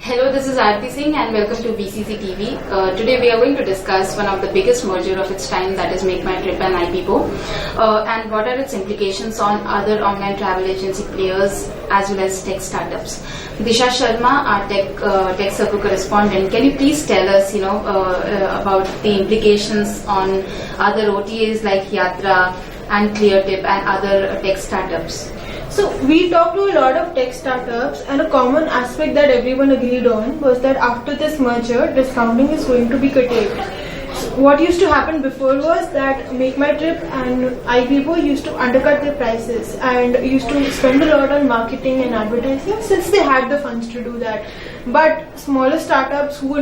Hello, this is Arti Singh and welcome to VCC TV. Today we are going to discuss one of the biggest merger of its time, that is MakeMyTrip and ibibo, and what are its implications on other online travel agency players as well as tech startups. Disha Sharma, our tech circle correspondent, can you please tell us, about the implications on other OTAs like Yatra and ClearTip and other tech startups? So we talked to a lot of tech startups, and a common aspect that everyone agreed on was that after this merger, discounting is going to be curtailed. What used to happen before was that MakeMyTrip and ibibo used to undercut their prices and used to spend a lot on marketing and advertising since they had the funds to do that. But smaller startups who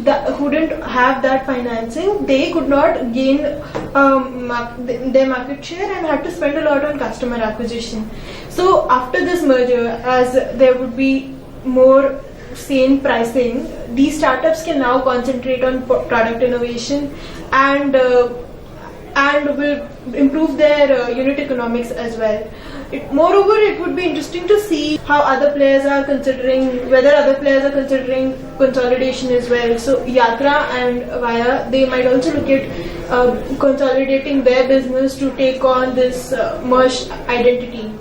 didn't have that financing, they could not gain their market share and had to spend a lot on customer acquisition. So after this merger, as there would be more sane pricing, these startups can now concentrate on product innovation and will improve their unit economics as well. Moreover, it would be interesting to see how other players are considering, whether other players are considering consolidation as well. So Yatra and Via, they might also look at consolidating their business to take on this merged identity.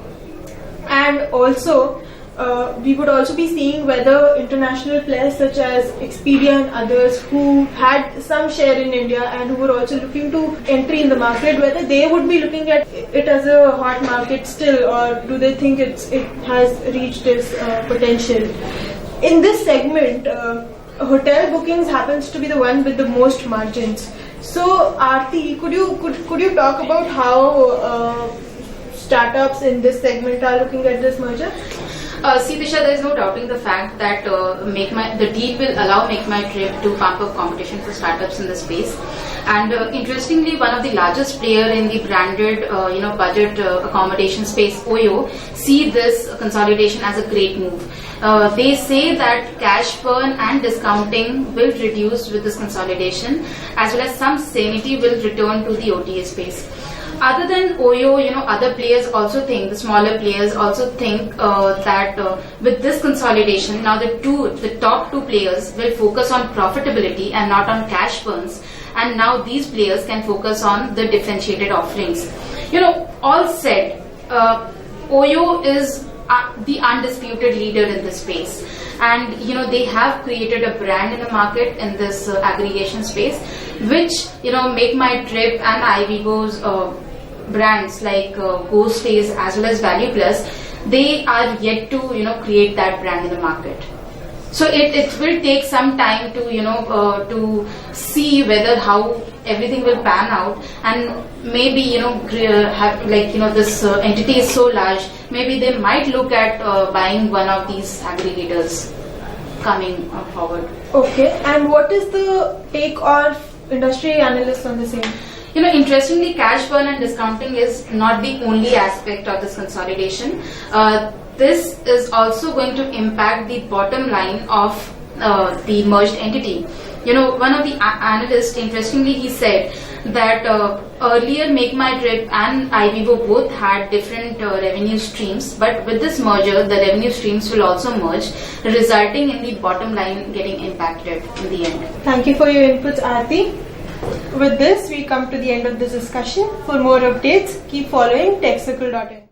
And also, we would also be seeing whether international players such as Expedia and others who had some share in India and who were also looking to entry in the market, whether they would be looking at it as a hot market still, or do they think it has reached its potential. In this segment, hotel bookings happens to be the one with the most margins. So Arti, could you talk about how startups in this segment are looking at this merger? See, Disha, there is no doubting the fact that the deal will allow MakeMyTrip to pump up competition for startups in the space. And interestingly, one of the largest player in the branded, budget accommodation space, OYO, see this consolidation as a great move. They say that cash burn and discounting will reduce with this consolidation, as well as some sanity will return to the OTA space. Other than OYO, other players also think, the smaller players also think that with this consolidation, now the top two players will focus on profitability and not on cash burns. And now these players can focus on the differentiated offerings. All said, OYO is the undisputed leader in this space. And they have created a brand in the market in this aggregation space, which MakeMyTrip and ibibo's brands like Go Stays as well as Value Plus, they are yet to create that brand in the market. So it will take some time to to see whether how everything will pan out, and maybe this entity is so large, maybe they might look at buying one of these aggregators coming forward. Okay, and what is the take of industry analysts on the same? Interestingly, cash burn and discounting is not the only aspect of this consolidation. This is also going to impact the bottom line of the merged entity. One of the analysts, interestingly, he said that earlier MakeMyTrip and ibibo both had different revenue streams, but with this merger, the revenue streams will also merge, resulting in the bottom line getting impacted in the end. Thank you for your inputs, Arti. With this, we come to the end of this discussion. For more updates, keep following techcircle.in.